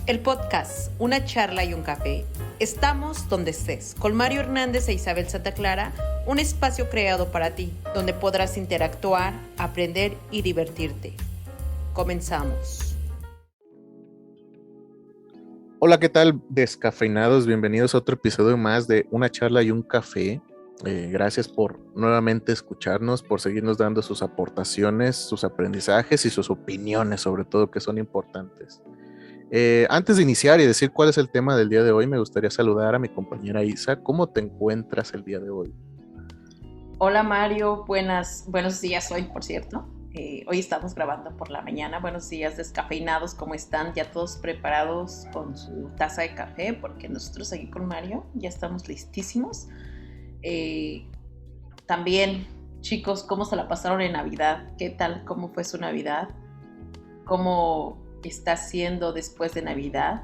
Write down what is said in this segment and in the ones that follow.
El podcast Una charla y un café. Estamos donde estés, con Mario Hernández e Isabel Santa Clara, un espacio creado para ti, donde podrás interactuar, aprender y divertirte. Comenzamos. Hola, ¿qué tal, descafeinados? Bienvenidos a otro episodio más de Una charla y un café. Gracias por nuevamente escucharnos, por seguirnos dando sus aportaciones, sus aprendizajes y sus opiniones, sobre todo, que son importantes. Antes de iniciar y decir cuál es el tema del día de hoy, me gustaría saludar a mi compañera Isa. ¿Cómo te encuentras el día de hoy? Hola Mario, buenos días hoy, por cierto. Hoy estamos grabando por la mañana. Buenos días, descafeinados, ¿cómo están? Ya todos preparados con su taza de café, porque nosotros aquí con Mario ya estamos listísimos. También, chicos, ¿cómo se la pasaron en Navidad? ¿Qué tal? ¿Cómo fue su Navidad? ¿Cómo está siendo después de Navidad?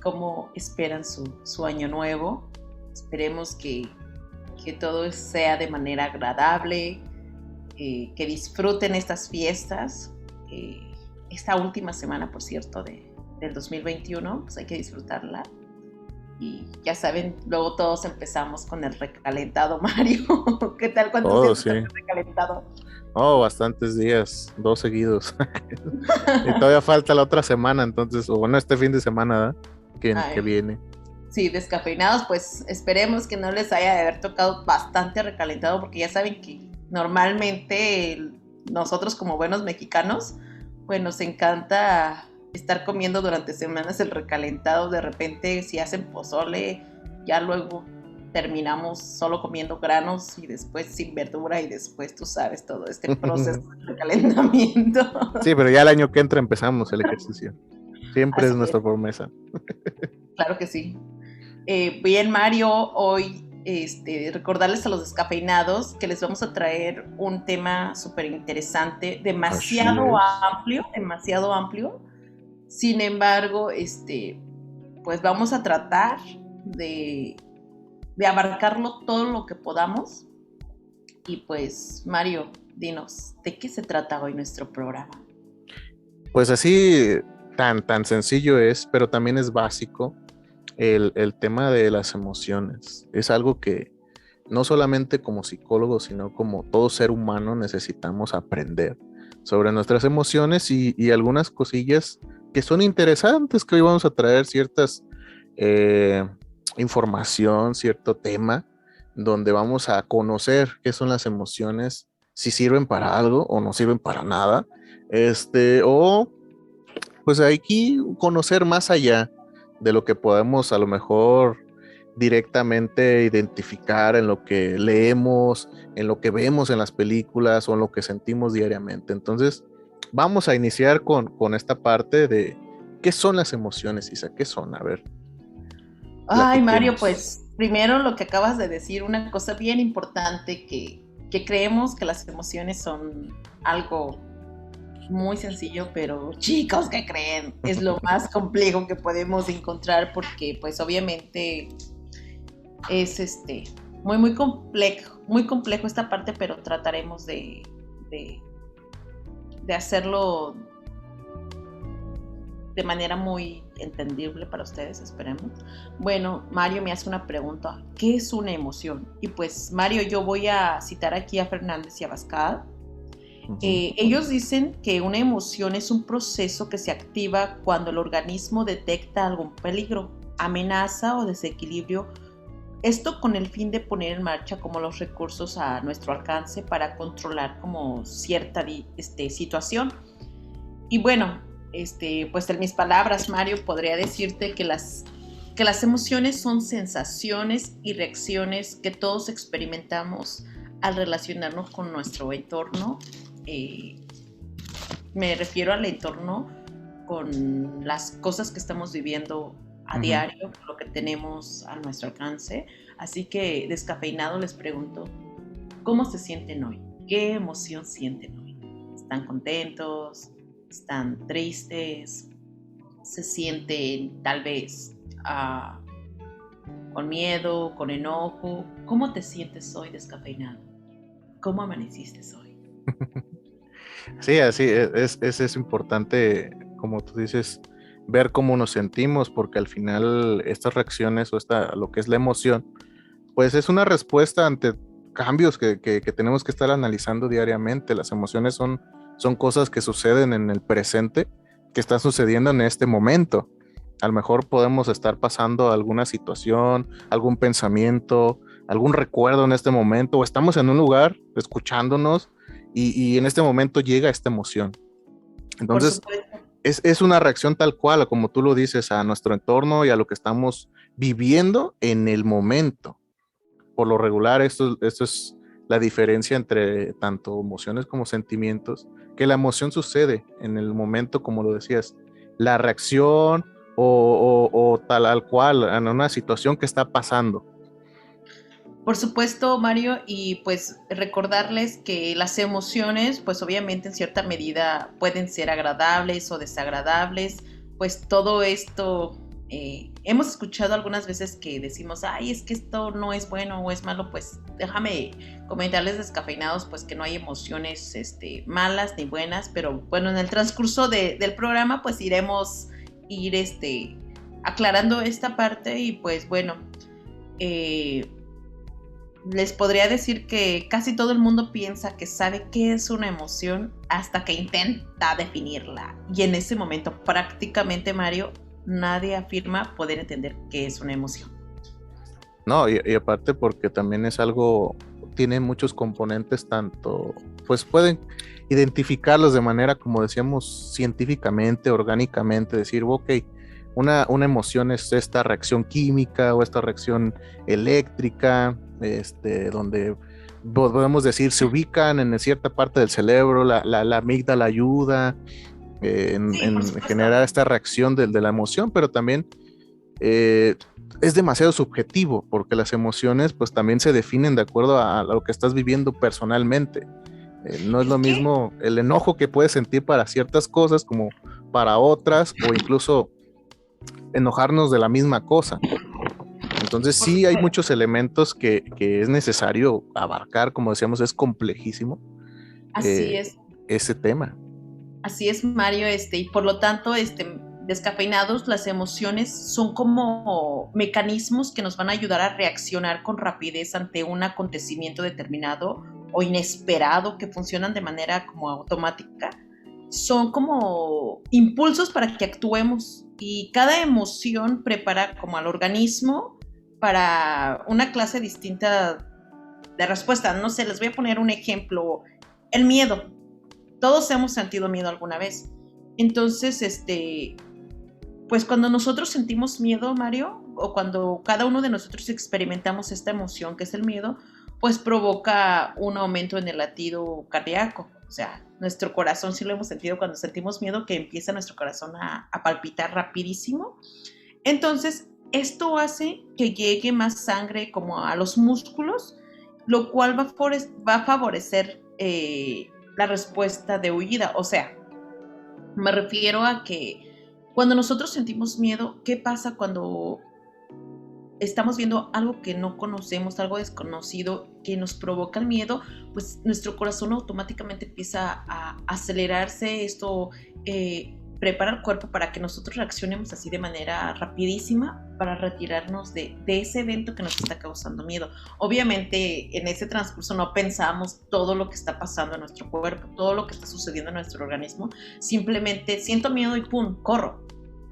¿Cómo esperan su año nuevo? Esperemos que todo sea de manera agradable, que disfruten estas fiestas. Esta última semana, por cierto, del 2021, pues hay que disfrutarla. Y ya saben, luego todos empezamos con el recalentado, Mario. ¿Qué tal? ¿Cuántos días Sí. está el recalentado? Bastantes días, 2 seguidos. Y todavía falta la otra semana, entonces, o bueno, este fin de semana, ¿verdad? Que viene. Sí, descafeinados, pues esperemos que no les haya de haber tocado bastante recalentado, porque ya saben que normalmente nosotros como buenos mexicanos, pues nos encanta estar comiendo durante semanas el recalentado. De repente, si hacen pozole, ya luego terminamos solo comiendo granos y después sin verdura, y después tú sabes todo este proceso de recalentamiento. Sí, pero ya el año que entra empezamos el ejercicio. Siempre Así es nuestra promesa. Claro que sí. Bien, Mario, hoy recordarles a los descafeinados que les vamos a traer un tema súper interesante, demasiado amplio. Sin embargo, pues vamos a tratar de abarcarlo todo lo que podamos. Y pues, Mario, dinos, ¿de qué se trata hoy nuestro programa? Pues así, tan sencillo es, pero también es básico. El tema de las emociones es algo que no solamente como psicólogo, sino como todo ser humano necesitamos aprender sobre nuestras emociones y algunas cosillas que son interesantes, que hoy vamos a traer ciertas información, cierto tema, donde vamos a conocer qué son las emociones, si sirven para algo o no sirven para nada, o pues hay que conocer más allá de lo que podemos a lo mejor directamente identificar en lo que leemos, en lo que vemos en las películas o en lo que sentimos diariamente. Entonces, vamos a iniciar con esta parte de qué son las emociones, Isa, qué son, a ver. Ay, Mario, pues primero lo que acabas de decir, una cosa bien importante, que creemos que las emociones son algo muy sencillo, pero chicos, ¿qué creen? Es lo más complejo que podemos encontrar, porque pues obviamente es muy complejo esta parte, pero trataremos de hacerlo de manera muy entendible para ustedes, esperemos. Bueno, Mario me hace una pregunta: ¿qué es una emoción? Y pues, Mario, yo voy a citar aquí a Fernández y Abascal. Ellos dicen que una emoción es un proceso que se activa cuando el organismo detecta algún peligro, amenaza o desequilibrio. Esto con el fin de poner en marcha como los recursos a nuestro alcance para controlar como cierta situación. Y bueno, pues en mis palabras, Mario, podría decirte que las emociones son sensaciones y reacciones que todos experimentamos al relacionarnos con nuestro entorno. Me refiero al entorno con las cosas que estamos viviendo a diario, lo que tenemos a nuestro alcance. Así que, descafeinado, les pregunto, ¿cómo se sienten hoy? ¿Qué emoción sienten hoy? ¿Están contentos? ¿Están tristes? ¿Se sienten tal vez con miedo, con enojo? ¿Cómo te sientes hoy, descafeinado? ¿Cómo amaneciste hoy? Sí, así es importante, como tú dices, ver cómo nos sentimos, porque al final estas reacciones o lo que es la emoción, pues es una respuesta ante cambios que tenemos que estar analizando diariamente. Las emociones son cosas que suceden en el presente, que están sucediendo en este momento. A lo mejor podemos estar pasando alguna situación, algún pensamiento, algún recuerdo en este momento, o estamos en un lugar escuchándonos y en este momento llega esta emoción. Por Entonces, supuesto. es una reacción tal cual, como tú lo dices, a nuestro entorno y a lo que estamos viviendo en el momento. Por lo regular, esto es la diferencia entre tanto emociones como sentimientos, que la emoción sucede en el momento, como lo decías, la reacción o tal al cual, en una situación que está pasando. Por supuesto, Mario, y pues recordarles que las emociones, pues obviamente en cierta medida pueden ser agradables o desagradables, pues todo esto, hemos escuchado algunas veces que decimos, ay, es que esto no es bueno o es malo, pues déjame comentarles descafeinados, pues que no hay emociones malas ni buenas, pero bueno, en el transcurso del programa, pues iremos ir aclarando esta parte y pues bueno, eh, les podría decir que casi todo el mundo piensa que sabe qué es una emoción hasta que intenta definirla. Y en ese momento, prácticamente, Mario, nadie afirma poder entender qué es una emoción. No, y aparte porque también es algo, tiene muchos componentes, tanto, pues pueden identificarlos de manera, como decíamos, científicamente, orgánicamente, decir, ok, una emoción es esta reacción química o esta reacción eléctrica, donde podemos decir, se ubican en cierta parte del cerebro, la amígdala ayuda Sí, por en supuesto. generar esta reacción de la emoción, pero también eh, es demasiado subjetivo, porque las emociones pues también se definen de acuerdo a lo que estás viviendo personalmente. No es Es lo que, mismo el enojo que puedes sentir para ciertas cosas como para otras, o incluso enojarnos de la misma cosa. Entonces por sí hay supuesto. muchos elementos que es necesario abarcar, como decíamos, es complejísimo Así eh, es. ese tema. Así es, Mario, y por lo tanto, descafeinados, las emociones son como mecanismos que nos van a ayudar a reaccionar con rapidez ante un acontecimiento determinado o inesperado que funcionan de manera como automática. Son como impulsos para que actuemos y cada emoción prepara como al organismo para una clase distinta de respuesta. No sé, les voy a poner un ejemplo. El miedo. Todos hemos sentido miedo alguna vez. Entonces, pues cuando nosotros sentimos miedo, Mario, o cuando cada uno de nosotros experimentamos esta emoción que es el miedo, pues provoca un aumento en el latido cardíaco. O sea, nuestro corazón sí lo hemos sentido cuando sentimos miedo, que empieza nuestro corazón a palpitar rapidísimo. Entonces, esto hace que llegue más sangre como a los músculos, lo cual va a favorecer la respuesta de huida. O sea, me refiero a que cuando nosotros sentimos miedo, ¿qué pasa cuando estamos viendo algo que no conocemos, algo desconocido que nos provoca el miedo? Pues nuestro corazón automáticamente empieza a acelerarse, esto prepara el cuerpo para que nosotros reaccionemos así de manera rapidísima para retirarnos de ese evento que nos está causando miedo. Obviamente en ese transcurso no pensamos todo lo que está pasando en nuestro cuerpo, todo lo que está sucediendo en nuestro organismo, simplemente siento miedo y ¡pum!, corro.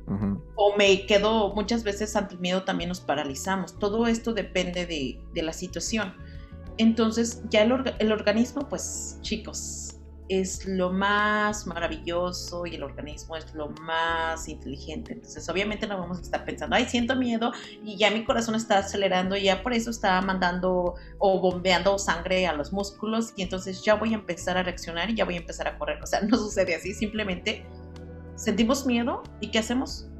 Uh-huh. O me quedo, muchas veces ante el miedo también nos paralizamos. Todo esto depende de la situación. Entonces, ya el organismo, pues chicos, es lo más maravilloso y el organismo es lo más inteligente. Entonces, obviamente no vamos a estar pensando, ay, siento miedo y ya mi corazón está acelerando y ya por eso está mandando o bombeando sangre a los músculos y entonces ya voy a empezar a reaccionar y ya voy a empezar a correr. O sea, no sucede así, simplemente sentimos miedo y ¿qué hacemos?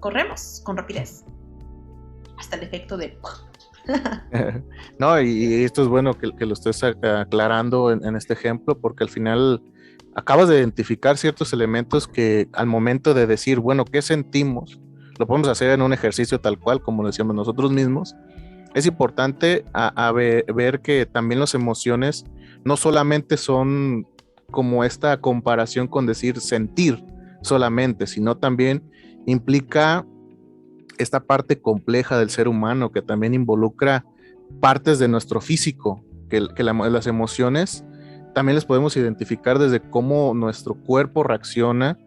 Corremos con rapidez. Hasta el efecto de... No, y esto es bueno que lo estés aclarando en este ejemplo, porque al final acabas de identificar ciertos elementos que al momento de decir, bueno, ¿qué sentimos? Lo podemos hacer en un ejercicio tal cual, como lo decíamos nosotros mismos. Es importante ver que también las emociones no solamente son como esta comparación con decir sentir solamente, sino también implica esta parte compleja del ser humano que también involucra partes de nuestro físico, que las emociones también les podemos identificar desde cómo nuestro cuerpo reacciona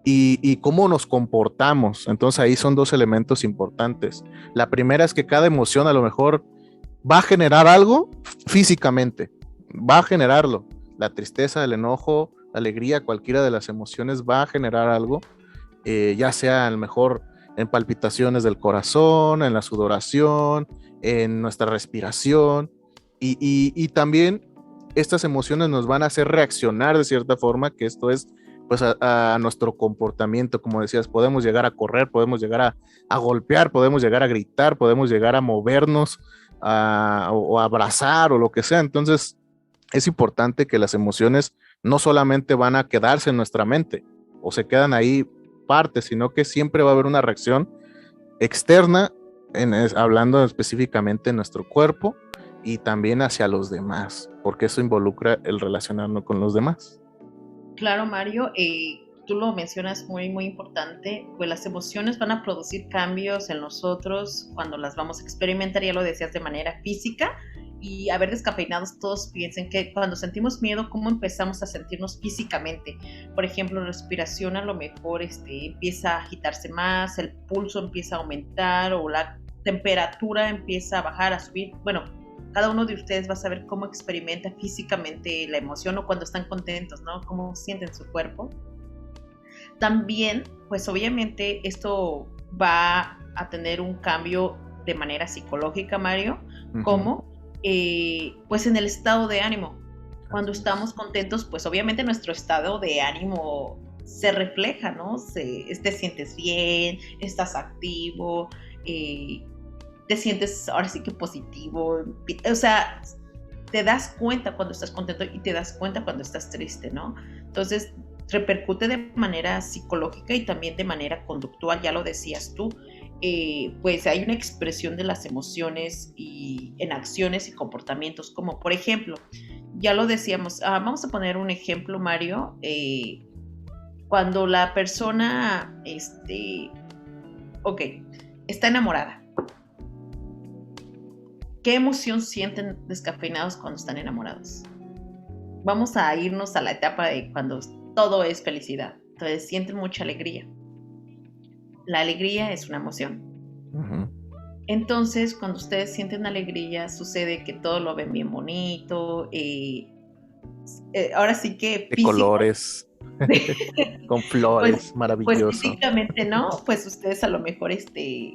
y cómo nos comportamos. Entonces ahí son dos elementos importantes. La primera es que cada emoción a lo mejor va a generar algo físicamente, va a generarlo. La tristeza, el enojo, la alegría, cualquiera de las emociones va a generar algo, ya sea a lo mejor en palpitaciones del corazón, en la sudoración, en nuestra respiración, y también estas emociones nos van a hacer reaccionar de cierta forma, que esto es pues a nuestro comportamiento, como decías, podemos llegar a correr, podemos llegar a golpear, podemos llegar a gritar, podemos llegar a movernos, o abrazar o lo que sea. Entonces es importante que las emociones no solamente van a quedarse en nuestra mente o se quedan ahí partes, sino que siempre va a haber una reacción externa, hablando específicamente en nuestro cuerpo y también hacia los demás, porque eso involucra el relacionarnos con los demás. Claro, Mario, tú lo mencionas muy, muy importante, pues las emociones van a producir cambios en nosotros cuando las vamos a experimentar, ya lo decías, de manera física, y a ver, descafeinados, todos piensen que cuando sentimos miedo, ¿cómo empezamos a sentirnos físicamente? Por ejemplo, la respiración a lo mejor empieza a agitarse más, el pulso empieza a aumentar o la temperatura empieza a bajar, a subir. Bueno, cada uno de ustedes va a saber cómo experimenta físicamente la emoción o cuando están contentos, ¿no? Cómo sienten su cuerpo. También, pues obviamente esto va a tener un cambio de manera psicológica, Mario, como pues en el estado de ánimo. Cuando estamos contentos, pues obviamente nuestro estado de ánimo se refleja, ¿no? Te sientes bien, estás activo, te sientes ahora sí que positivo, o sea, te das cuenta cuando estás contento y te das cuenta cuando estás triste, ¿no? Entonces, repercute de manera psicológica y también de manera conductual, ya lo decías tú, pues hay una expresión de las emociones y en acciones y comportamientos, como por ejemplo, ya lo decíamos, vamos a poner un ejemplo, Mario, cuando la persona, está enamorada. ¿Qué emoción sienten descafeinados cuando están enamorados? Vamos a irnos a la etapa de cuando todo es felicidad. Entonces sienten mucha alegría. La alegría es una emoción. Uh-huh. Entonces, cuando ustedes sienten alegría, sucede que todo lo ven bien bonito. Ahora sí que... De colores. Con flores, pues, maravilloso. Pues físicamente, ¿no? Pues ustedes a lo mejor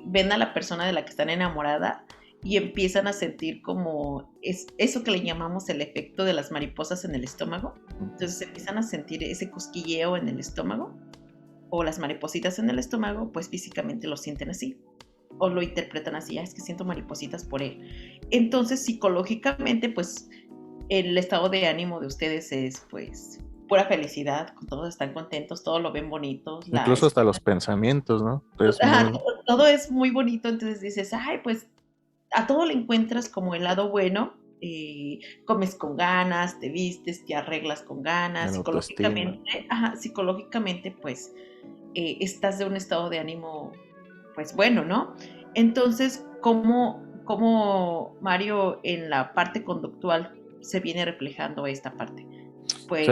ven a la persona de la que están enamorada y empiezan a sentir como eso que le llamamos el efecto de las mariposas en el estómago. Entonces empiezan a sentir ese cosquilleo en el estómago o las maripositas en el estómago, pues físicamente lo sienten así o lo interpretan así, es que siento maripositas por él. Entonces psicológicamente, pues el estado de ánimo de ustedes es pues pura felicidad, todos están contentos, todos lo ven bonito. Incluso hasta los pensamientos, ¿no? Todo es muy bonito, entonces dices, ay, pues a todo le encuentras como el lado bueno, comes con ganas, te vistes, te arreglas con ganas, psicológicamente pues estás de un estado de ánimo pues bueno, ¿no? Entonces, ¿cómo Mario en la parte conductual se viene reflejando esta parte? Pues...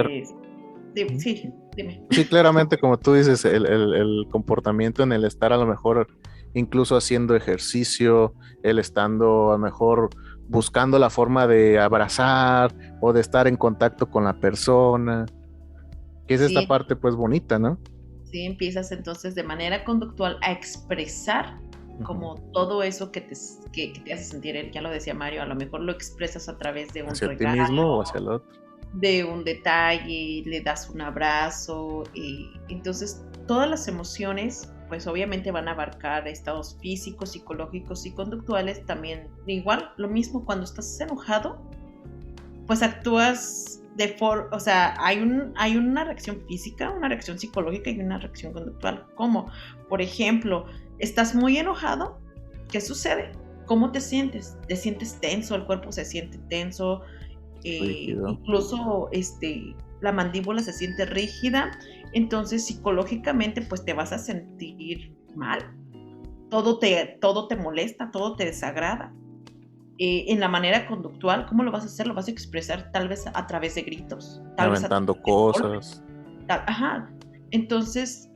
Sí, dime. Sí, claramente, como tú dices, el comportamiento en el estar a lo mejor incluso haciendo ejercicio, el estando a lo mejor buscando la forma de abrazar o de estar en contacto con la persona, que es esta parte pues bonita, ¿no? Sí, empiezas entonces de manera conductual a expresar como todo eso que te hace sentir, ya lo decía Mario, a lo mejor lo expresas a través de un regalo. ¿Hacia ti mismo o hacia el otro? De un detalle, le das un abrazo, entonces todas las emociones pues obviamente van a abarcar estados físicos, psicológicos y conductuales, también igual, lo mismo cuando estás enojado, pues actúas o sea, hay una reacción física, una reacción psicológica y una reacción conductual, como por ejemplo, estás muy enojado, ¿qué sucede? ¿Cómo te sientes? ¿Te sientes tenso? ¿El cuerpo se siente tenso? Incluso la mandíbula se siente rígida, entonces psicológicamente pues te vas a sentir mal, todo te molesta, todo te desagrada. En la manera conductual, ¿cómo lo vas a hacer? Lo vas a expresar tal vez a través de gritos, tal vez a Aventando través de cosas. golpes. Ajá. Entonces,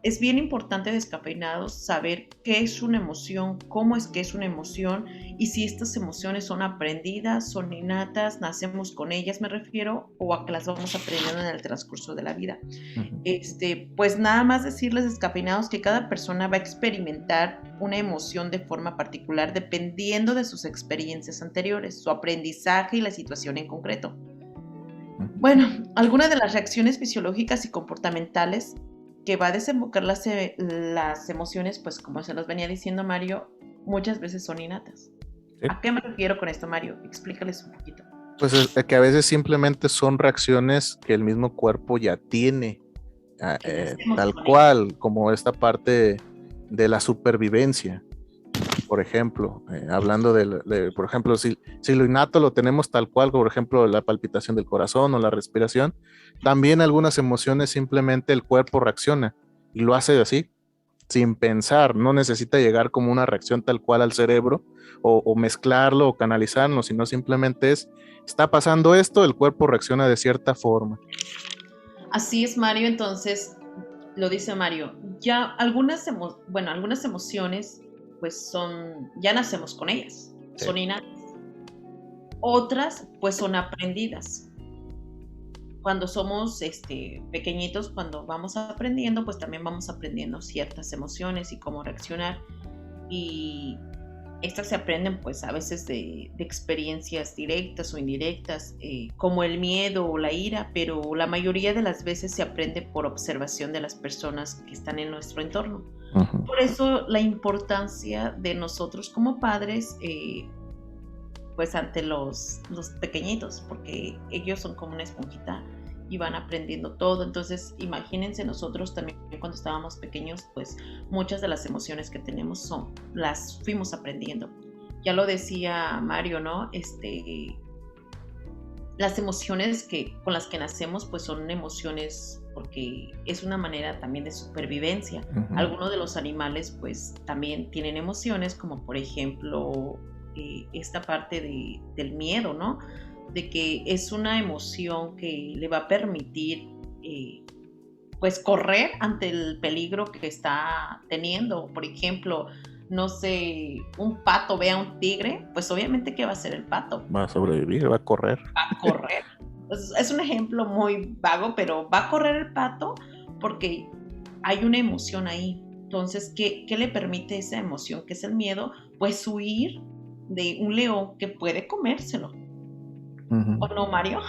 es bien importante Descafeinados saber qué es una emoción, cómo es que es una emoción y si estas emociones son aprendidas, son innatas, nacemos con ellas, me refiero, o a que las vamos aprendiendo en el transcurso de la vida. Ujú. Pues nada más decirles Descafeinados que cada persona va a experimentar una emoción de forma particular dependiendo de sus experiencias anteriores, su aprendizaje y la situación en concreto. Ujú. Bueno, algunas de las reacciones fisiológicas y comportamentales que va a desembocar las emociones, pues como se los venía diciendo Mario, muchas veces son innatas. Sí. ¿A qué me refiero con esto, Mario? Explícales un poquito. Pues es que a veces simplemente son reacciones que el mismo cuerpo ya tiene, Que nacemos tal con ellas. cual, como esta parte de la supervivencia. Por ejemplo, hablando por ejemplo, si lo innato lo tenemos tal cual, por ejemplo, la palpitación del corazón o la respiración, también algunas emociones simplemente el cuerpo reacciona y lo hace así, sin pensar, no necesita llegar como una reacción tal cual al cerebro o mezclarlo o canalizarlo, sino simplemente está pasando esto, el cuerpo reacciona de cierta forma. Así es, Mario. Entonces, lo dice Mario, ya algunas emociones, pues ya nacemos con ellas, Sí. son innatas. Otras, pues son aprendidas. Cuando somos pequeñitos, cuando vamos aprendiendo, pues también vamos aprendiendo ciertas emociones y cómo reaccionar. Y estas se aprenden pues a veces de experiencias directas o indirectas, como el miedo o la ira, pero la mayoría de las veces se aprende por observación de las personas que están en nuestro entorno. Uh-huh. Por eso la importancia de nosotros como padres, pues ante los pequeñitos, porque ellos son como una esponjita y van aprendiendo todo. Entonces imagínense nosotros también cuando estábamos pequeños, pues muchas de las emociones que tenemos las fuimos aprendiendo. Ya lo decía Mario, ¿no? Las emociones con las que nacemos pues son emociones porque es una manera también de supervivencia. Uh-huh. Algunos de los animales pues también tienen emociones, como por ejemplo esta parte del miedo, ¿no? De que es una emoción que le va a permitir pues correr ante el peligro que está teniendo. Por ejemplo, no sé, un pato ve a un tigre, pues obviamente ¿qué va a hacer el pato? Va a sobrevivir, va a correr. Va a correr. Es un ejemplo muy vago, pero va a correr el pato porque hay una emoción ahí. Entonces, ¿qué le permite esa emoción, que es el miedo? Pues huir de un león que puede comérselo. Uh-huh. ¿O no, Mario?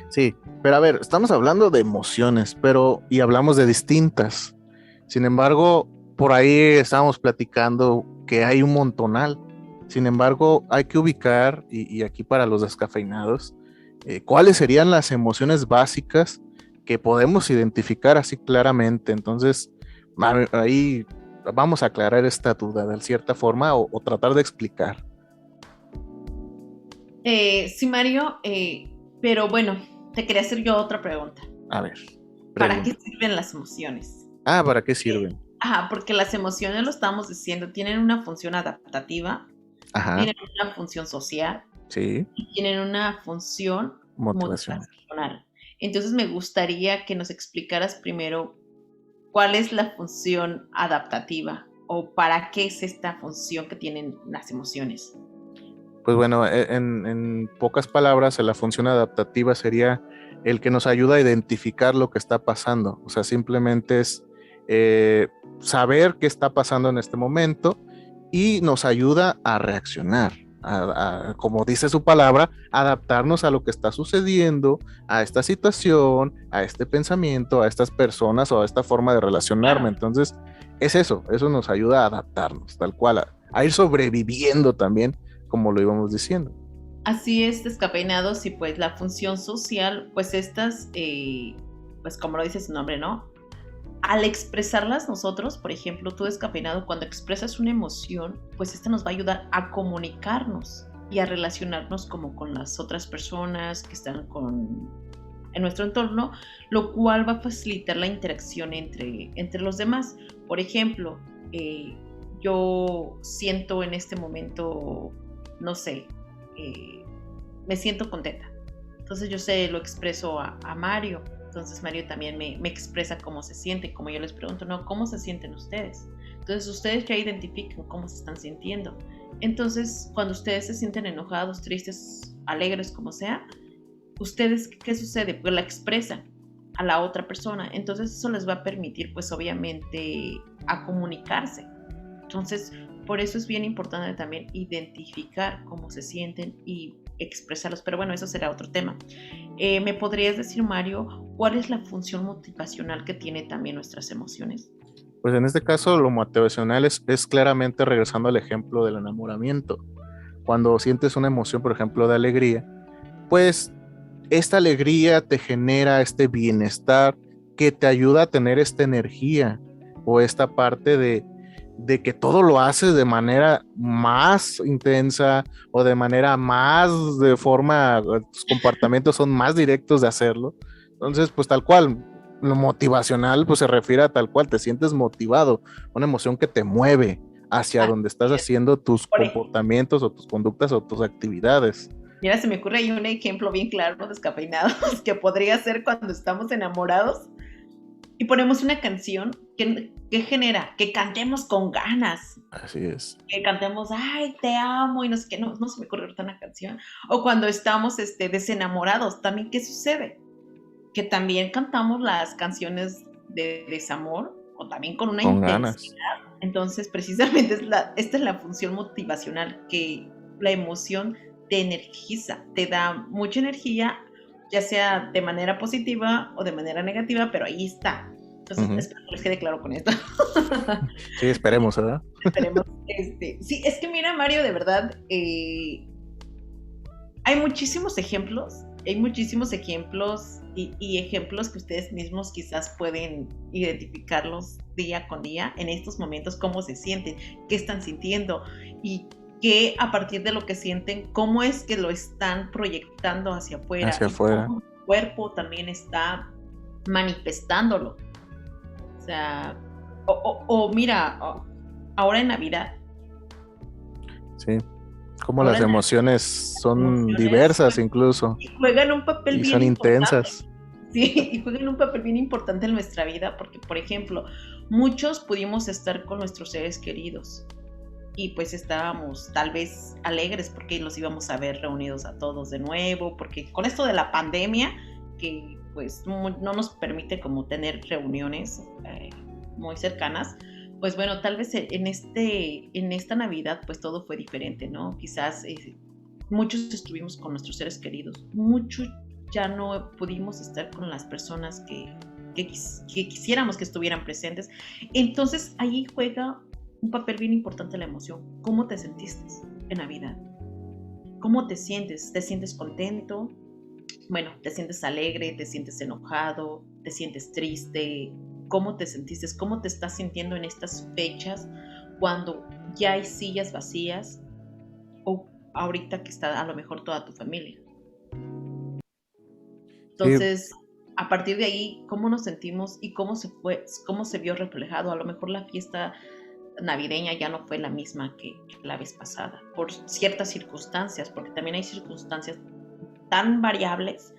Sí, pero a ver, estamos hablando de emociones, y hablamos de distintas. Sin embargo, por ahí estábamos platicando que hay un montonal. Sin embargo, hay que ubicar, y aquí para los descafeinados, cuáles serían las emociones básicas que podemos identificar así claramente. Entonces, ahí vamos a aclarar esta duda de cierta forma o tratar de explicar. Sí, Mario, pero bueno, te quería hacer yo otra pregunta. A ver. ¿Para qué sirven las emociones? ¿Para qué sirven? Porque las emociones, lo estamos diciendo, tienen una función adaptativa, Ajá. Tienen una función social, sí, y tienen una función motivacional. Entonces me gustaría que nos explicaras primero cuál es la función adaptativa o para qué es esta función que tienen las emociones. Pues bueno, en pocas palabras, la función adaptativa sería el que nos ayuda a identificar lo que está pasando. O sea, simplemente es saber qué está pasando en este momento y nos ayuda a reaccionar, como dice su palabra, adaptarnos a lo que está sucediendo, a esta situación, a este pensamiento, a estas personas o a esta forma de relacionarme. Claro. Entonces, es eso nos ayuda a adaptarnos, tal cual, a ir sobreviviendo también, como lo íbamos diciendo. Así es, Descafeinados, y pues la función social, pues estas, pues como lo dice su nombre, ¿no? Al expresarlas nosotros, por ejemplo, tú Descafeinado, cuando expresas una emoción, pues esta nos va a ayudar a comunicarnos y a relacionarnos como con las otras personas que están en nuestro entorno, lo cual va a facilitar la interacción entre los demás. Por ejemplo, yo siento en este momento, no sé, me siento contenta. Entonces yo lo expreso a Mario. Entonces Mario también me expresa cómo se siente, como yo les pregunto, no, ¿cómo se sienten ustedes? Entonces ustedes ya identifican cómo se están sintiendo. Entonces cuando ustedes se sienten enojados, tristes, alegres, como sea, ustedes, ¿qué sucede? Pues la expresan a la otra persona. Entonces eso les va a permitir, pues obviamente, a comunicarse. Entonces, por eso es bien importante también identificar cómo se sienten y expresarlos. Pero bueno, eso será otro tema. ¿Me podrías decir, Mario, cuál es la función motivacional que tiene también nuestras emociones? Pues en este caso lo motivacional es claramente regresando al ejemplo del enamoramiento. Cuando sientes una emoción, por ejemplo, de alegría, pues esta alegría te genera este bienestar que te ayuda a tener esta energía o esta parte de que todo lo haces de manera más intensa o de manera más de forma, tus comportamientos son más directos de hacerlo. Entonces, pues tal cual, lo motivacional pues se refiere a tal cual, te sientes motivado, una emoción que te mueve hacia Ah, donde estás haciendo tus por ejemplo, comportamientos o tus conductas o tus actividades. mira, se me ocurre ahí un ejemplo bien claro, descafeinados, que podría ser cuando estamos enamorados y ponemos una canción que genera que cantemos con ganas, Así es. que cantemos, ay, te amo, y no sé qué, no se me ocurre ahorita una canción. O cuando estamos desenamorados, también, ¿qué sucede? Que también cantamos las canciones de desamor, o también con una Con ganas. intensidad. Entonces, precisamente esta es la función motivacional, que la emoción te energiza, te da mucha energía, ya sea de manera positiva o de manera negativa, pero ahí está. Entonces, Ujú. espero que les quede claro con esto. Sí, esperemos, ¿verdad? Esperemos. Sí, es que mira, Mario, de verdad, hay muchísimos ejemplos y ejemplos que ustedes mismos quizás pueden identificarlos día con día en estos momentos, cómo se sienten, qué están sintiendo y que a partir de lo que sienten, cómo es que lo están proyectando hacia afuera Hacia y afuera. cómo el cuerpo también está manifestándolo. O sea, mira, ahora en Navidad, Sí. Como ahora las en emociones son emociones diversas incluso y juegan un papel y bien son importante. intensas. Sí, y juegan un papel bien importante en nuestra vida porque, por ejemplo, muchos pudimos estar con nuestros seres queridos y pues estábamos tal vez alegres porque los íbamos a ver reunidos a todos de nuevo, porque con esto de la pandemia, que pues no nos permite como tener reuniones muy cercanas, pues bueno, tal vez en esta Navidad pues todo fue diferente, ¿no? Quizás muchos estuvimos con nuestros seres queridos, muchos ya no pudimos estar con las personas que quisiéramos que estuvieran presentes. Entonces ahí juega un papel bien importante la emoción. ¿Cómo te sentiste en Navidad? ¿Cómo te sientes? ¿Te sientes contento? Bueno, ¿te sientes alegre? ¿Te sientes enojado? ¿Te sientes triste? ¿Cómo te sentiste? ¿Cómo te estás sintiendo en estas fechas cuando ya hay sillas vacías o ahorita que está a lo mejor toda tu familia? Sí, Entonces, a partir de ahí, ¿cómo nos sentimos y cómo se vio reflejado? A lo mejor la fiesta navideña ya no fue la misma que la vez pasada, por ciertas circunstancias, porque también hay circunstancias tan variables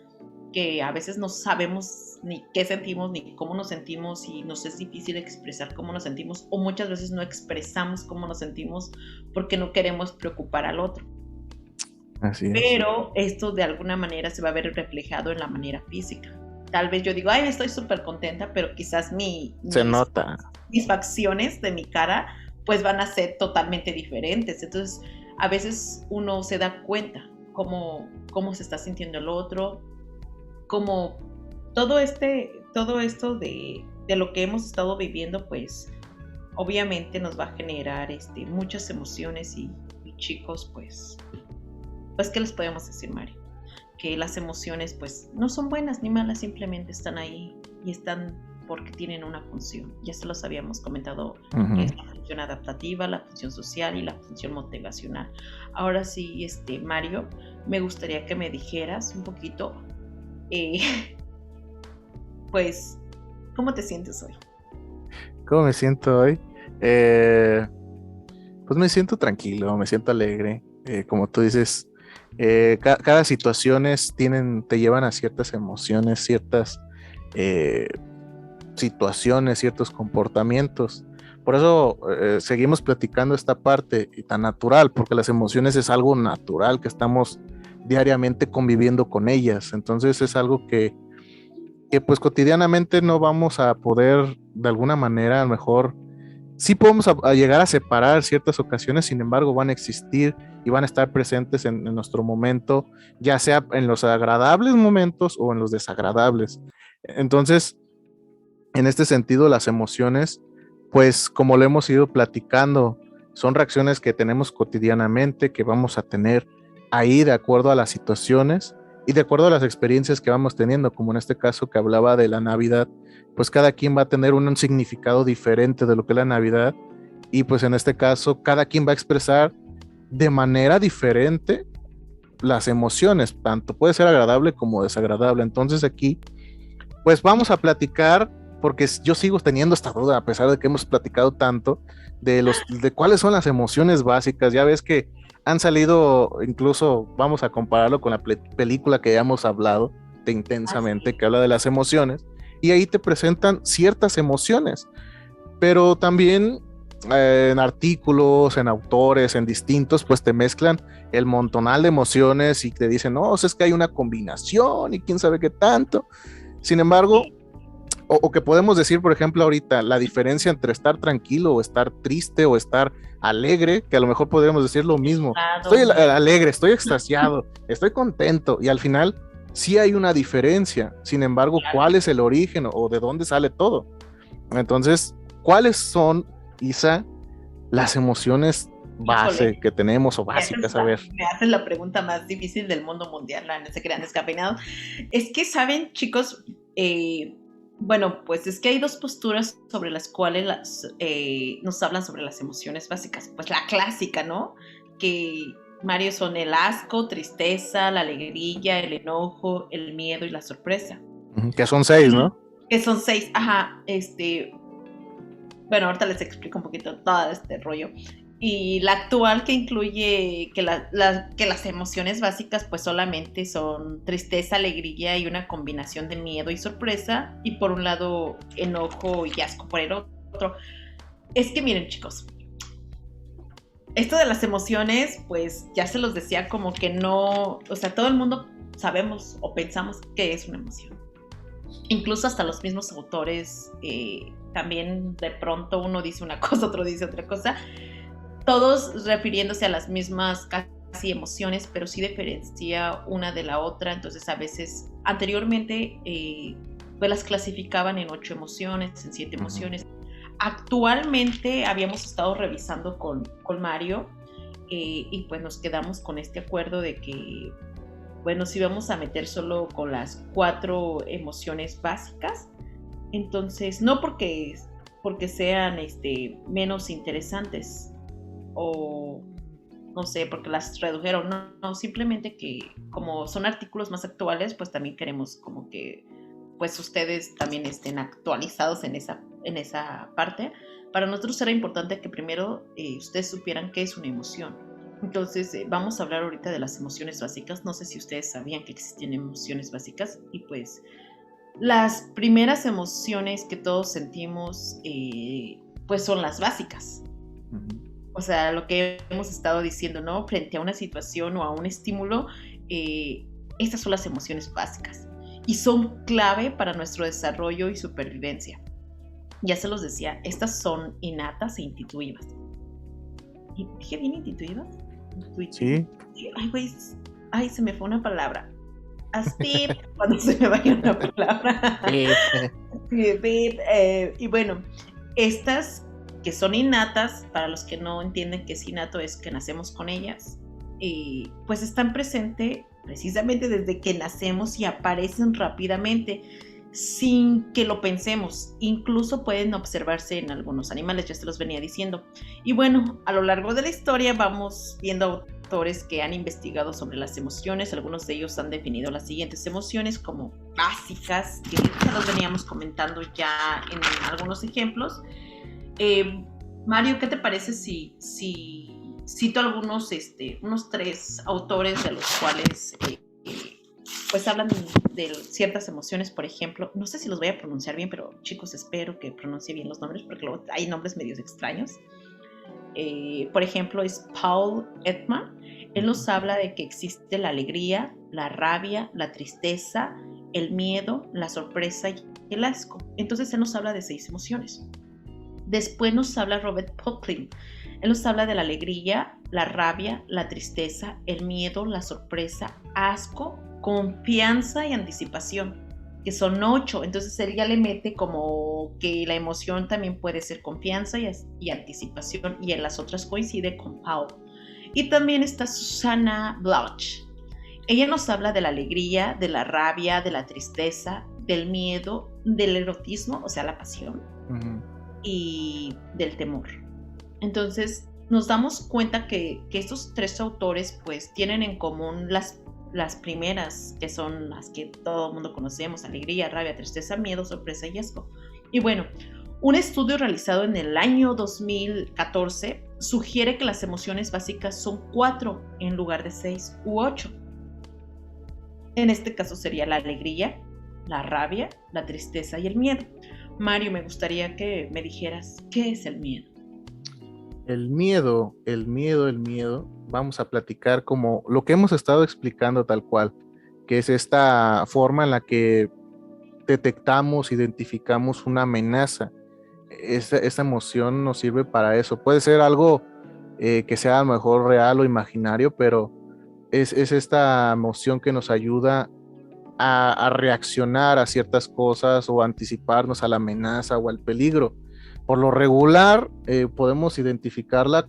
que a veces no sabemos ni qué sentimos, ni cómo nos sentimos, y nos es difícil expresar cómo nos sentimos, o muchas veces no expresamos cómo nos sentimos porque no queremos preocupar al otro. así es. Pero esto de alguna manera se va a ver reflejado en la manera física. Tal vez yo digo, ay, estoy súper contenta, pero quizás Se nota. mis facciones de mi cara pues van a ser totalmente diferentes. Entonces, a veces uno se da cuenta cómo se está sintiendo el otro, como todo esto de lo que hemos estado viviendo, pues obviamente nos va a generar muchas emociones y chicos, pues, ¿qué les podemos decir, Mario? Que las emociones, pues, no son buenas ni malas, simplemente están ahí y están porque tienen una función. Ya se los habíamos comentado, que es la función adaptativa, la función social y la función motivacional. Ahora sí, Mario, me gustaría que me dijeras un poquito, eh, pues, ¿cómo te sientes hoy? ¿Cómo me siento hoy? Pues me siento tranquilo, me siento alegre. Como tú dices, cada situaciones te llevan a ciertas emociones, ciertas eh, situaciones, ciertos comportamientos. Por eso seguimos platicando esta parte y tan natural, porque las emociones es algo natural que estamos diariamente conviviendo con ellas. Entonces es algo que pues cotidianamente no vamos a poder de alguna manera, a lo mejor sí podemos a llegar a separar ciertas ocasiones, sin embargo van a existir y van a estar presentes en nuestro momento, ya sea en los agradables momentos o en los desagradables. Entonces, en este sentido, las emociones, pues como lo hemos ido platicando, son reacciones que tenemos cotidianamente, que vamos a tener ahí de acuerdo a las situaciones y de acuerdo a las experiencias que vamos teniendo, como en este caso que hablaba de la Navidad, pues cada quien va a tener un significado diferente de lo que es la Navidad y pues en este caso cada quien va a expresar de manera diferente las emociones, tanto puede ser agradable como desagradable. Entonces aquí pues vamos a platicar, porque yo sigo teniendo esta duda, a pesar de que hemos platicado tanto, de cuáles son las emociones básicas. Ya ves que han salido, incluso vamos a compararlo con la película que ya hemos hablado de Intensamente, que habla de las emociones, y ahí te presentan ciertas emociones, pero también en artículos, en autores, en distintos, pues te mezclan el montonal de emociones y te dicen, no, es que hay una combinación y quién sabe qué tanto. Sin embargo, o que podemos decir, por ejemplo, ahorita, la diferencia entre estar tranquilo o estar triste o estar alegre, que a lo mejor podríamos decir lo mismo. Estoy alegre, estoy extasiado, estoy contento y al final sí hay una diferencia. Sin embargo, ¿cuál es el origen o de dónde sale todo? Entonces, ¿cuáles son, Isa, las emociones base que tenemos o básicas? A ver. Me hacen la pregunta más difícil del mundo mundial, no se crean descafeinados. Es que, ¿saben, chicos? Bueno, pues es que hay dos posturas sobre las cuales nos hablan sobre las emociones básicas. Pues la clásica, ¿no? Que, Mario, son el asco, tristeza, la alegría, el enojo, el miedo y la sorpresa. Que son 6, ¿no? Que son 6, ajá. Bueno, ahorita les explico un poquito todo este rollo. Y la actual que incluye que las emociones básicas pues solamente son tristeza, alegría y una combinación de miedo y sorpresa, y por un lado enojo y asco por el otro. Es que miren, chicos, esto de las emociones pues ya se los decía, como que no, o sea, todo el mundo sabemos o pensamos que es una emoción. Incluso hasta los mismos autores, también de pronto uno dice una cosa, otro dice otra cosa, todos refiriéndose a las mismas casi emociones, pero sí diferencia una de la otra. Entonces a veces anteriormente pues las clasificaban en 8 emociones, en 7 emociones. Actualmente habíamos estado revisando con Mario y pues nos quedamos con este acuerdo de que, bueno, si vamos a meter solo con las 4 emociones básicas, entonces no porque sean menos interesantes o no sé, porque las redujeron, no, simplemente que como son artículos más actuales, pues también queremos como que pues ustedes también estén actualizados en esa parte. Para nosotros era importante que primero ustedes supieran qué es una emoción. Entonces vamos a hablar ahorita de las emociones básicas. No sé si ustedes sabían que existen emociones básicas, y pues las primeras emociones que todos sentimos pues son las básicas. O sea, lo que hemos estado diciendo, ¿no? Frente a una situación o a un estímulo, estas son las emociones básicas y son clave para nuestro desarrollo y supervivencia. Ya se los decía, estas son innatas e intuitivas. ¿Dije bien intuitivas? Sí. Ay, güey, se me fue una palabra. Aspip, cuando se me vaya una palabra. Y bueno, estas que son innatas, para los que no entienden qué es innato, es que nacemos con ellas, pues están presentes precisamente desde que nacemos y aparecen rápidamente sin que lo pensemos. Incluso pueden observarse en algunos animales, ya se los venía diciendo. Y bueno, a lo largo de la historia vamos viendo autores que han investigado sobre las emociones. Algunos de ellos han definido las siguientes emociones como básicas, que ya los veníamos comentando ya en algunos ejemplos. Mario, ¿qué te parece si cito algunos, unos 3 autores de los cuales pues hablan de ciertas emociones? Por ejemplo, no sé si los voy a pronunciar bien, pero chicos, espero que pronuncie bien los nombres, porque luego hay nombres medios extraños. Por ejemplo, es Paul Ekman. Él nos habla de que existe la alegría, la rabia, la tristeza, el miedo, la sorpresa y el asco. Entonces él nos habla de 6 emociones. Después nos habla Robert Pocklin. Él nos habla de la alegría, la rabia, la tristeza, el miedo, la sorpresa, asco, confianza y anticipación, que son 8. Entonces él ya le mete como que la emoción también puede ser confianza y anticipación, y en las otras coincide con Paul. Y también está Susanna Bloch. Ella nos habla de la alegría, de la rabia, de la tristeza, del miedo, del erotismo, o sea, la pasión, y del temor. Entonces nos damos cuenta que estos 3 autores pues tienen en común las primeras, que son las que todo el mundo conocemos: alegría, rabia, tristeza, miedo, sorpresa y asco. Y bueno, un estudio realizado en el año 2014 sugiere que las emociones básicas son 4 en lugar de 6 u 8. En este caso sería la alegría, la rabia, la tristeza y el miedo. Mario, me gustaría que me dijeras, ¿qué es el miedo? El miedo, vamos a platicar como lo que hemos estado explicando tal cual, que es esta forma en la que detectamos, identificamos una amenaza. Esta emoción nos sirve para eso. Puede ser algo que sea a lo mejor real o imaginario, pero es esta emoción que nos ayuda a reaccionar a ciertas cosas o anticiparnos a la amenaza o al peligro. Por lo regular, podemos identificarla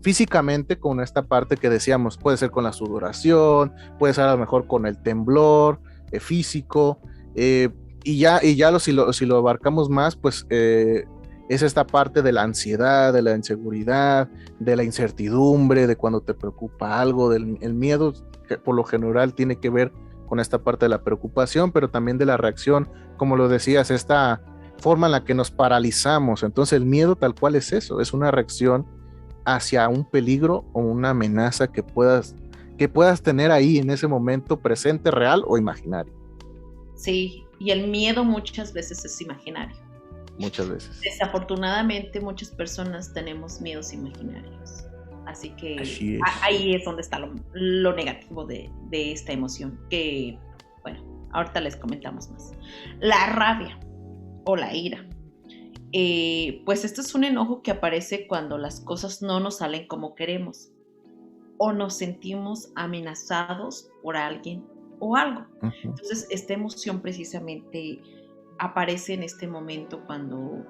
físicamente con esta parte que decíamos. Puede ser con la sudoración, puede ser a lo mejor con el temblor físico, y ya si lo abarcamos más, pues es esta parte de la ansiedad, de la inseguridad, de la incertidumbre, de cuando te preocupa algo, el miedo, que por lo general tiene que ver con esta parte de la preocupación, pero también de la reacción, como lo decías, esta forma en la que nos paralizamos. Entonces el miedo tal cual es eso, es una reacción hacia un peligro o una amenaza que puedas tener ahí en ese momento, presente, real o imaginario. Sí, y el miedo muchas veces es imaginario. Muchas veces. Desafortunadamente muchas personas tenemos miedos imaginarios. Así que ahí es donde está lo negativo de esta emoción, que, bueno, ahorita les comentamos más. La rabia o la ira. Pues este es un enojo que aparece cuando las cosas no nos salen como queremos o nos sentimos amenazados por alguien o algo. Uh-huh. Entonces, esta emoción precisamente aparece en este momento cuando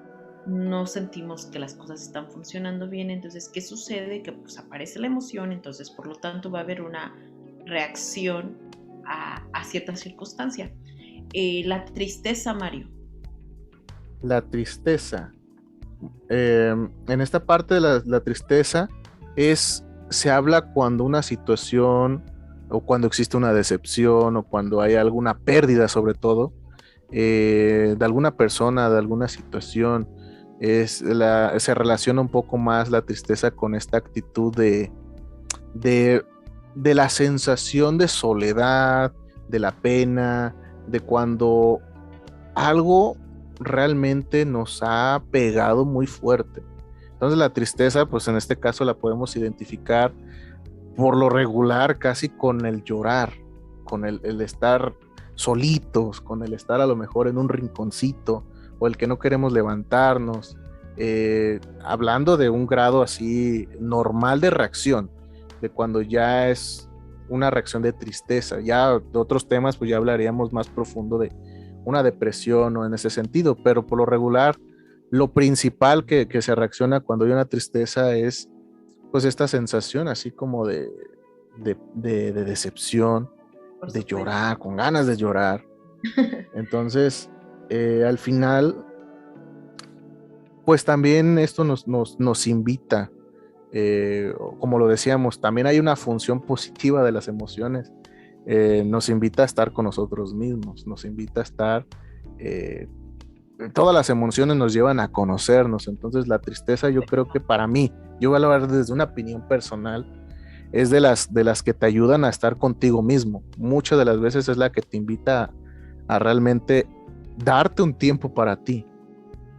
no sentimos que las cosas están funcionando bien. Entonces, ¿qué sucede? Que pues aparece la emoción, entonces por lo tanto va a haber una reacción a cierta circunstancia. La tristeza, Mario. La tristeza. En esta parte de la tristeza se habla cuando una situación o cuando existe una decepción o cuando hay alguna pérdida, sobre todo, de alguna persona, de alguna situación. Se relaciona un poco más la tristeza con esta actitud de la sensación de soledad, de la pena, de cuando algo realmente nos ha pegado muy fuerte. Entonces la tristeza, pues en este caso la podemos identificar por lo regular casi con el llorar, con el estar solitos, con el estar a lo mejor en un rinconcito, o el que no queremos levantarnos, hablando de un grado así normal de reacción, de cuando ya es una reacción de tristeza. Ya de otros temas pues ya hablaríamos más profundo de una depresión o en ese sentido, pero por lo regular lo principal que se reacciona cuando hay una tristeza es pues esta sensación así como de decepción, de llorar, con ganas de llorar. Entonces al final pues también esto nos invita como lo decíamos, también hay una función positiva de las emociones. Nos invita a estar con nosotros mismos, nos invita a estar, todas las emociones nos llevan a conocernos. Entonces la tristeza, yo creo que para mí, yo voy a hablar desde una opinión personal, es de las que te ayudan a estar contigo mismo. Muchas de las veces es la que te invita a realmente darte un tiempo para ti.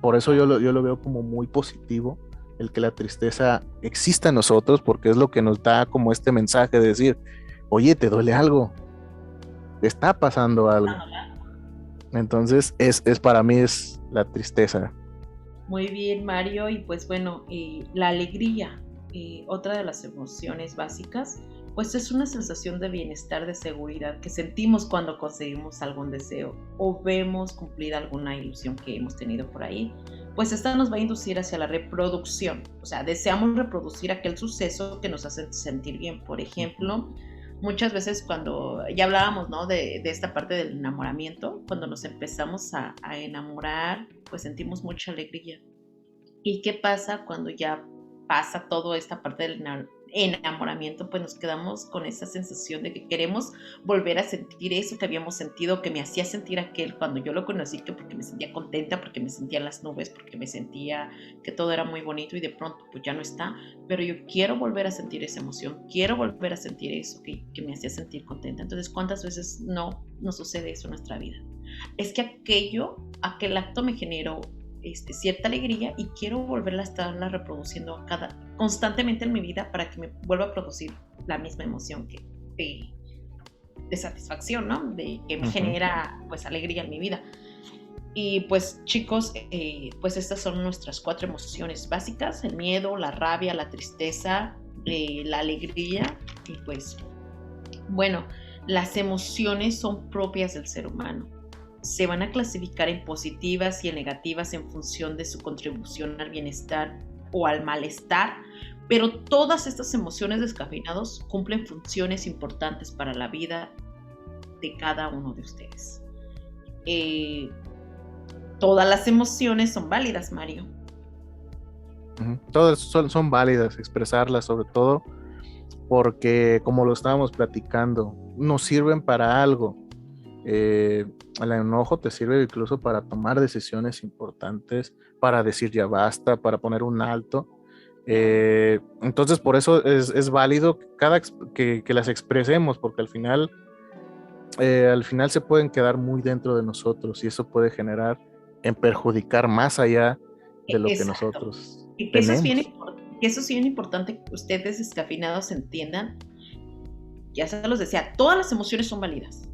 Por eso yo lo veo como muy positivo el que la tristeza exista en nosotros, porque es lo que nos da como este mensaje de decir, oye, ¿te duele algo? ¿Te está pasando algo? Entonces, para mí es la tristeza. Muy bien, Mario. Y pues bueno, la alegría, otra de las emociones básicas, pues es una sensación de bienestar, de seguridad que sentimos cuando conseguimos algún deseo o vemos cumplida alguna ilusión que hemos tenido por ahí. Pues esta nos va a inducir hacia la reproducción. O sea, deseamos reproducir aquel suceso que nos hace sentir bien. Por ejemplo, muchas veces cuando ya hablábamos, ¿no?, de esta parte del enamoramiento, cuando nos empezamos a enamorar, pues sentimos mucha alegría. ¿Y qué pasa cuando ya pasa toda esta parte del enamoramiento? Pues nos quedamos con esa sensación de que queremos volver a sentir eso que habíamos sentido, que me hacía sentir aquel cuando yo lo conocí, que porque me sentía contenta, porque me sentía en las nubes, porque me sentía que todo era muy bonito y de pronto pues ya no está, pero yo quiero volver a sentir esa emoción, quiero volver a sentir eso que me hacía sentir contenta. Entonces, ¿cuántas veces no nos sucede eso en nuestra vida? Es que aquel acto me generó cierta alegría y quiero volverla a estarla reproduciendo constantemente en mi vida para que me vuelva a producir la misma emoción de satisfacción, ¿no? Que me genera pues alegría en mi vida. Y pues chicos, pues estas son nuestras 4 emociones básicas: el miedo, la rabia, la tristeza, la alegría. Y pues bueno, las emociones son propias del ser humano. Se van a clasificar en positivas y en negativas en función de su contribución al bienestar o al malestar, pero todas estas emociones descafeinadas cumplen funciones importantes para la vida de cada uno de ustedes. Todas las emociones son válidas, Mario. Todas son válidas, expresarlas, sobre todo porque, como lo estábamos platicando, nos sirven para algo. El enojo te sirve incluso para tomar decisiones importantes, para decir ya basta, para poner un alto. Entonces por eso es válido que las expresemos, porque al final se pueden quedar muy dentro de nosotros y eso puede generar en perjudicar más allá de lo que nosotros tenemos. Eso es bien importante que ustedes descafeinados entiendan. Ya se los decía, todas las emociones son válidas.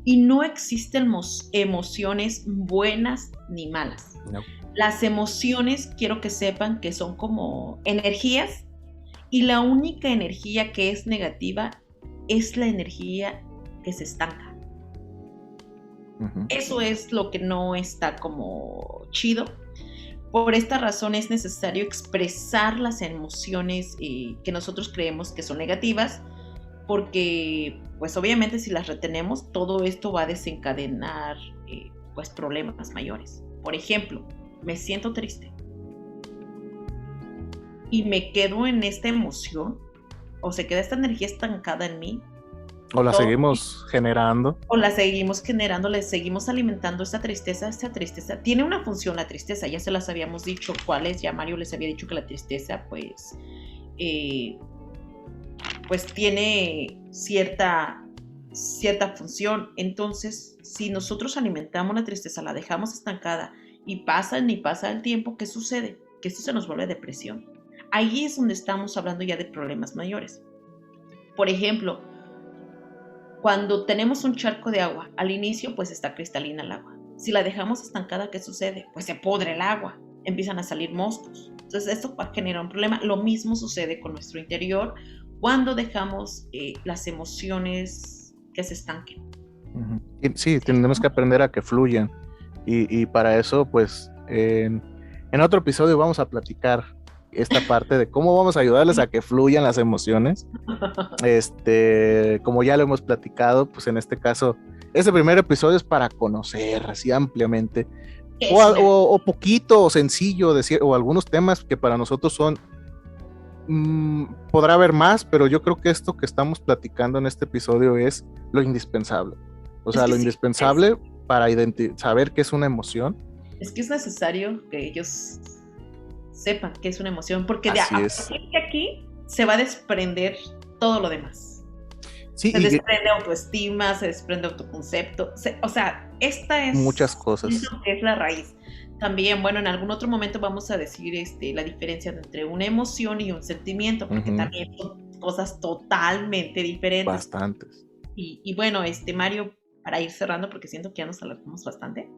Y no existen emociones buenas ni malas. No. Las emociones, quiero que sepan que son como energías, y la única energía que es negativa es la energía que se estanca. Uh-huh. Eso es lo que no está como chido. Por esta razón es necesario expresar las emociones que nosotros creemos que son negativas, porque pues obviamente si las retenemos, todo esto va a desencadenar pues problemas mayores. Por ejemplo, me siento triste y me quedo en esta emoción, o se queda esta energía estancada en mí, o la seguimos generando, le seguimos alimentando esta tristeza. Tiene una función la tristeza, ya se las habíamos dicho cuáles. Ya Mario les había dicho que la tristeza pues tiene cierta función. Entonces, si nosotros alimentamos la tristeza, la dejamos estancada y pasa el tiempo, ¿qué sucede? Que esto se nos vuelve depresión. Ahí es donde estamos hablando ya de problemas mayores. Por ejemplo, cuando tenemos un charco de agua, al inicio pues está cristalina el agua. Si la dejamos estancada, ¿qué sucede? Pues se pudre el agua, empiezan a salir moscos. Entonces esto va a generar un problema. Lo mismo sucede con nuestro interior cuando dejamos las emociones que se estanquen. Uh-huh. Sí, tenemos que aprender a que fluyan. Y para eso, pues, en otro episodio vamos a platicar esta parte de cómo vamos a ayudarles a que fluyan las emociones. Como ya lo hemos platicado, pues en este caso, este primer episodio es para conocer así ampliamente, o poquito, o sencillo, o algunos temas que para nosotros son podrá haber más, pero yo creo que esto que estamos platicando en este episodio es lo indispensable. O sea, lo indispensable para saber qué es una emoción. Es que es necesario que ellos sepan qué es una emoción, porque de aquí se va a desprender todo lo demás. Sí, se desprende autoestima, se desprende autoconcepto, o sea, esta es muchas cosas. Eso que es la raíz. También, bueno, en algún otro momento vamos a decir la diferencia entre una emoción y un sentimiento, porque también son cosas totalmente diferentes. Bastantes. Y bueno, Mario, para ir cerrando, porque siento que ya nos alargamos bastante.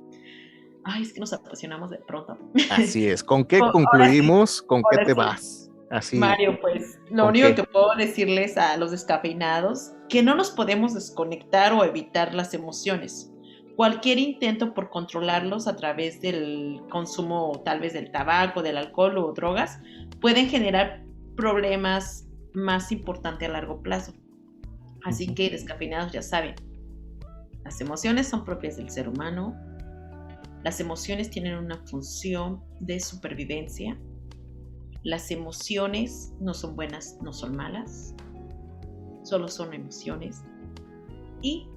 Ay, es que nos apasionamos de pronto. Así es. ¿Con qué concluimos? ¿Con qué te vas? Así. Mario, pues lo único que puedo decirles a los descafeinados, que no nos podemos desconectar o evitar las emociones. Cualquier intento por controlarlos a través del consumo tal vez del tabaco, del alcohol o drogas pueden generar problemas más importantes a largo plazo. Así que descafeinados ya saben, las emociones son propias del ser humano. Las emociones tienen una función de supervivencia. Las emociones no son buenas, no son malas. Solo son emociones. Y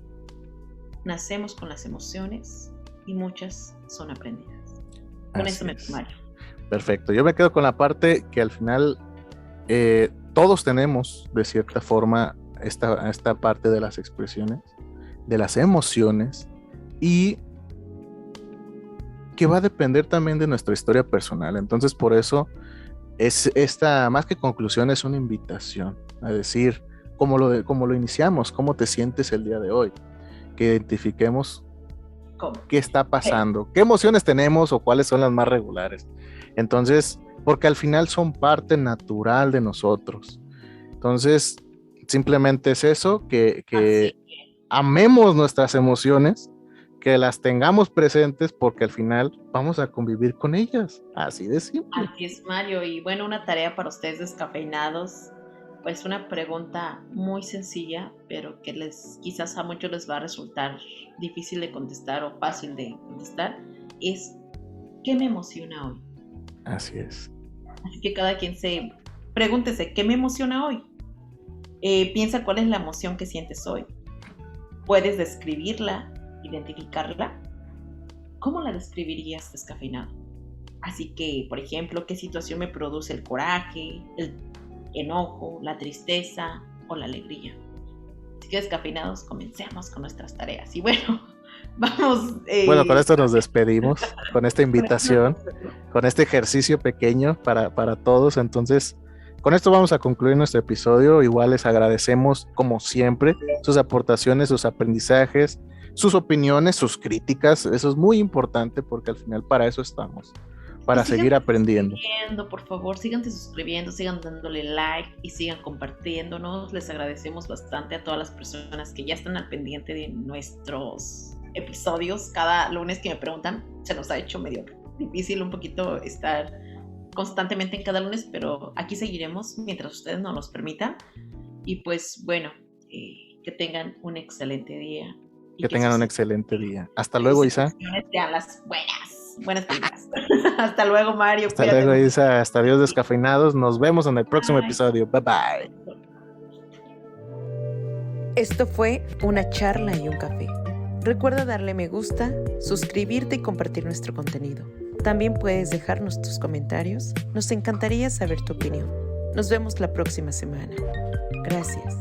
nacemos con las emociones y muchas son aprendidas. Con eso me Mario. Perfecto. Yo me quedo con la parte que al final todos tenemos de cierta forma esta parte de las expresiones, de las emociones, y que va a depender también de nuestra historia personal. Entonces, por eso es esta, más que conclusión, es una invitación a decir, como lo iniciamos, cómo te sientes el día de hoy, que identifiquemos qué está pasando, qué emociones tenemos o cuáles son las más regulares. Entonces, porque al final son parte natural de nosotros. Entonces, simplemente es eso, que amemos nuestras emociones, que las tengamos presentes, porque al final vamos a convivir con ellas, así de simple. Así es, Mario. Y bueno, una tarea para ustedes descafeinados, pues una pregunta muy sencilla, pero que quizás a muchos les va a resultar difícil de contestar o fácil de contestar, es ¿qué me emociona hoy? Así es. Así que cada quien pregúntese, ¿qué me emociona hoy? Piensa cuál es la emoción que sientes hoy. ¿Puedes describirla, identificarla? ¿Cómo la describirías descafeinado? Así que, por ejemplo, ¿qué situación me produce el coraje, el enojo, la tristeza o la alegría? Así que descafeinados, comencemos con nuestras tareas. Y bueno, vamos. Bueno, con esto nos despedimos, con esta invitación, con este ejercicio pequeño para todos. Entonces, con esto vamos a concluir nuestro episodio. Igual les agradecemos, como siempre, sus aportaciones, sus aprendizajes, sus opiniones, sus críticas. Eso es muy importante, porque al final para eso estamos, para seguir aprendiendo. Por favor, síganse suscribiendo, sigan dándole like y sigan compartiéndonos. Les agradecemos bastante a todas las personas que ya están al pendiente de nuestros episodios. Cada lunes que me preguntan, se nos ha hecho medio difícil un poquito estar constantemente en cada lunes, pero aquí seguiremos mientras ustedes nos los permitan. Y pues bueno, que tengan un excelente día. Que tengan un excelente día. Hasta luego, Isa. Sean las buenas películas. Hasta luego, Mario. Hasta luego, Isa. Hasta adiós, descafeinados. Nos vemos en el próximo episodio. Bye bye. Esto fue una charla y un café. Recuerda darle me gusta, suscribirte y compartir nuestro contenido. También puedes dejarnos tus comentarios. Nos encantaría saber tu opinión. Nos vemos la próxima semana. Gracias.